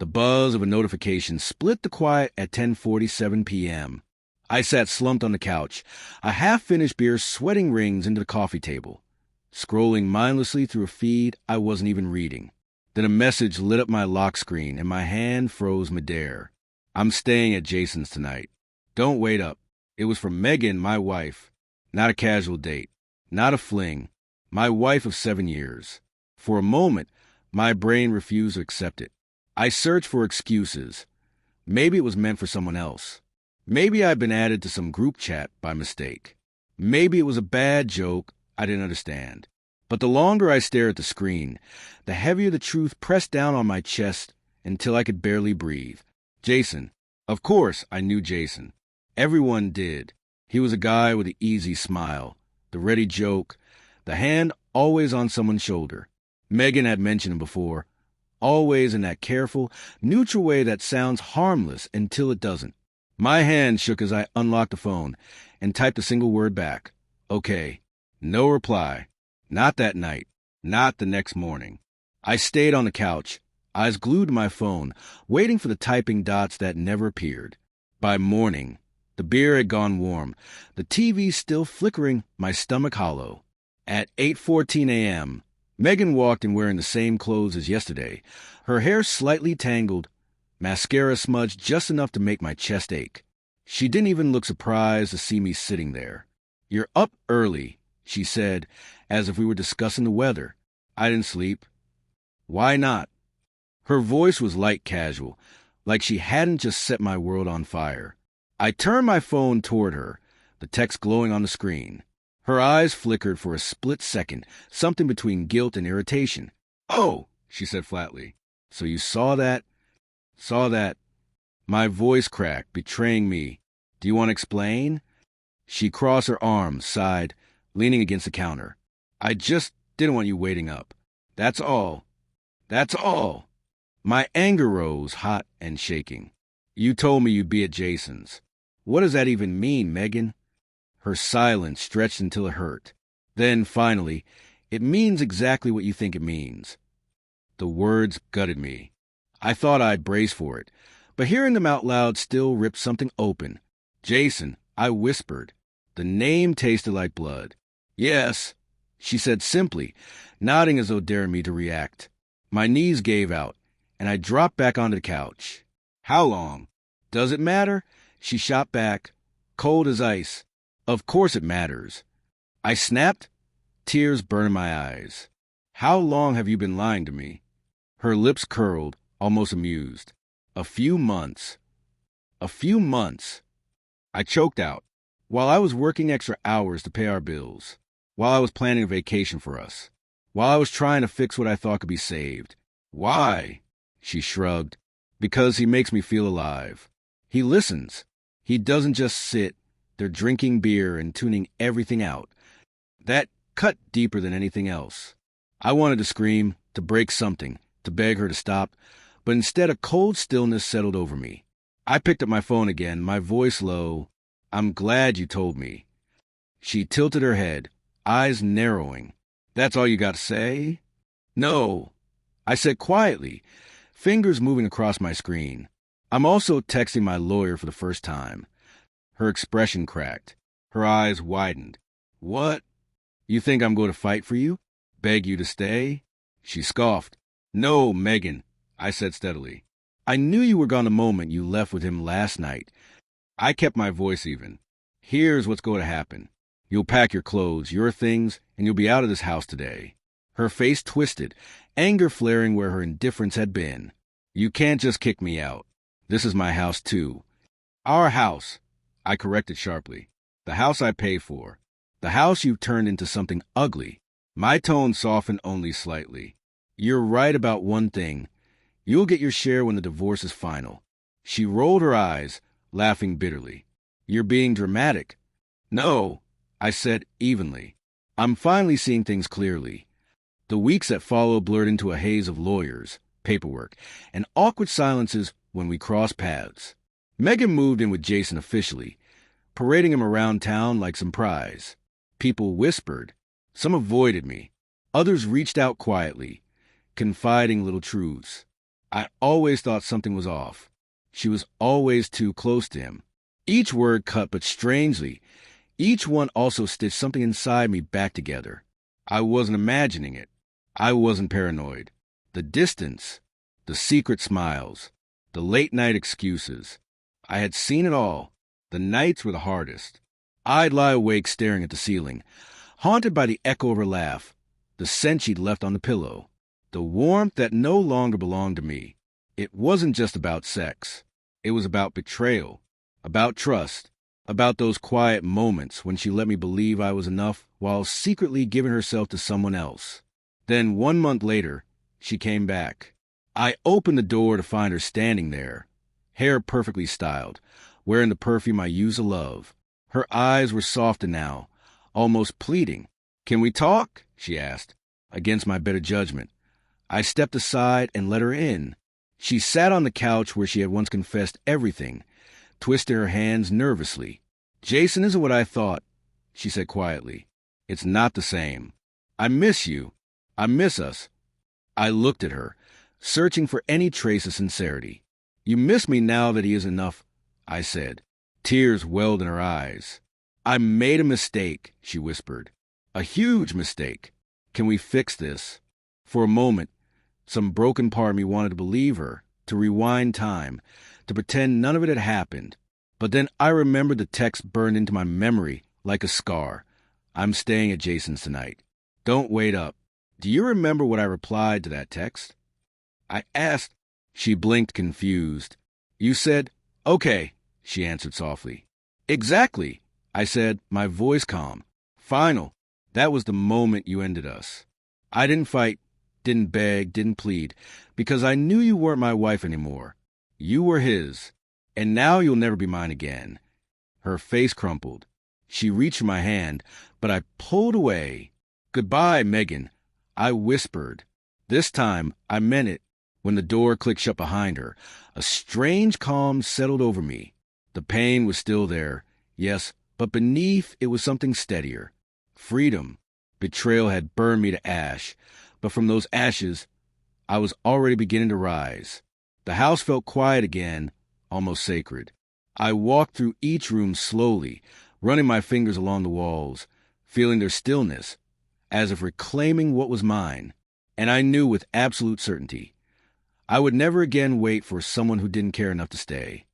The buzz of a notification split the quiet at 10:47 p.m. I sat slumped on the couch, a half-finished beer sweating rings into the coffee table, scrolling mindlessly through a feed I wasn't even reading. Then a message lit up my lock screen and my hand froze midair. I'm staying at Jason's tonight. Don't wait up. It was from Megan, my wife. Not a casual date. Not a fling. My wife of 7 years. For a moment, my brain refused to accept it. I searched for excuses. Maybe it was meant for someone else. Maybe I'd been added to some group chat by mistake. Maybe it was a bad joke I didn't understand. But the longer I stared at the screen, the heavier the truth pressed down on my chest until I could barely breathe. Jason. Of course, I knew Jason. Everyone did. He was a guy with an easy smile, the ready joke, the hand always on someone's shoulder. Megan had mentioned him before, always in that careful, neutral way that sounds harmless until it doesn't. My hand shook as I unlocked the phone and typed a single word back. Okay. No reply. Not that night. Not the next morning. I stayed on the couch, eyes glued to my phone, waiting for the typing dots that never appeared. By morning, the beer had gone warm, the TV still flickering, my stomach hollow. At 8:14 a.m., Megan walked in wearing the same clothes as yesterday, her hair slightly tangled, mascara smudged just enough to make my chest ache. She didn't even look surprised to see me sitting there. You're up early, she said, as if we were discussing the weather. I didn't sleep. Why not? Her voice was light casual, like she hadn't just set my world on fire. I turned my phone toward her, the text glowing on the screen. Her eyes flickered for a split second, something between guilt and irritation. Oh, she said flatly. So you saw that? Saw that? My voice cracked, betraying me. Do you want to explain? She crossed her arms, sighed, leaning against the counter. I just didn't want you waiting up. That's all. That's all. My anger rose, hot and shaking. You told me you'd be at Jason's. What does that even mean, Megan? Her silence stretched until it hurt. Then, finally, it means exactly what you think it means. The words gutted me. I thought I'd brace for it, but hearing them out loud still ripped something open. Jason, I whispered. The name tasted like blood. Yes, she said simply, nodding as though daring me to react. My knees gave out, and I dropped back onto the couch. How long? Does it matter? She shot back, cold as ice. Of course it matters. I snapped, tears burned my eyes. How long have you been lying to me? Her lips curled, almost amused. A few months. A few months. I choked out. While I was working extra hours to pay our bills. While I was planning a vacation for us. While I was trying to fix what I thought could be saved. Why? She shrugged. Because he makes me feel alive. He listens. He doesn't just sit there drinking beer and tuning everything out. That cut deeper than anything else. I wanted to scream, to break something, to beg her to stop, but instead a cold stillness settled over me. I picked up my phone again, my voice low. I'm glad you told me. She tilted her head, eyes narrowing. That's all you got to say? No, I said quietly, fingers moving across my screen. I'm also texting my lawyer for the first time. Her expression cracked. Her eyes widened. What? You think I'm going to fight for you? Beg you to stay? She scoffed. No, Megan, I said steadily. I knew you were gone the moment you left with him last night. I kept my voice even. Here's what's going to happen. You'll pack your clothes, your things, and you'll be out of this house today. Her face twisted, anger flaring where her indifference had been. You can't just kick me out. This is my house, too. Our house, I corrected sharply. The house I pay for. The house you've turned into something ugly. My tone softened only slightly. You're right about one thing. You'll get your share when the divorce is final. She rolled her eyes, laughing bitterly. You're being dramatic. No, I said evenly. I'm finally seeing things clearly. The weeks that followed blurred into a haze of lawyers, paperwork, and awkward silences when we crossed paths. Megan moved in with Jason officially, parading him around town like some prize. People whispered. Some avoided me. Others reached out quietly, confiding little truths. I always thought something was off. She was always too close to him. Each word cut, but strangely, each one also stitched something inside me back together. I wasn't imagining it. I wasn't paranoid. The distance, the secret smiles, the late-night excuses. I had seen it all. The nights were the hardest. I'd lie awake staring at the ceiling, haunted by the echo of her laugh, the scent she'd left on the pillow, the warmth that no longer belonged to me. It wasn't just about sex. It was about betrayal, about trust, about those quiet moments when she let me believe I was enough while secretly giving herself to someone else. Then 1 month later, she came back. I opened the door to find her standing there, hair perfectly styled, wearing the perfume I used to love. Her eyes were softer now, almost pleading. "Can we talk?" she asked, against my better judgment. I stepped aside and let her in. She sat on the couch where she had once confessed everything, twisting her hands nervously. "Jason isn't what I thought," she said quietly. "It's not the same. I miss you. I miss us." I looked at her, searching for any trace of sincerity. "You miss me now that he is enough," I said. Tears welled in her eyes. "I made a mistake," she whispered. "A huge mistake. Can we fix this?" For a moment, some broken part of me wanted to believe her, to rewind time, to pretend none of it had happened. But then I remembered the text burned into my memory like a scar. "I'm staying at Jason's tonight. Don't wait up." Do you remember what I replied to that text? I asked. She blinked, confused. "You said, 'Okay,'" she answered softly. "Exactly," I said, my voice calm. "Final. That was the moment you ended us. I didn't fight, didn't beg, didn't plead, because I knew you weren't my wife anymore. You were his, and now you'll never be mine again." Her face crumpled. She reached for my hand, but I pulled away. "Goodbye, Megan," I whispered. This time, I meant it. When the door clicked shut behind her, a strange calm settled over me. The pain was still there, yes, but beneath it was something steadier. Freedom. Betrayal had burned me to ash, but from those ashes, I was already beginning to rise. The house felt quiet again, almost sacred. I walked through each room slowly, running my fingers along the walls, feeling their stillness, as if reclaiming what was mine. And I knew with absolute certainty, I would never again wait for someone who didn't care enough to stay.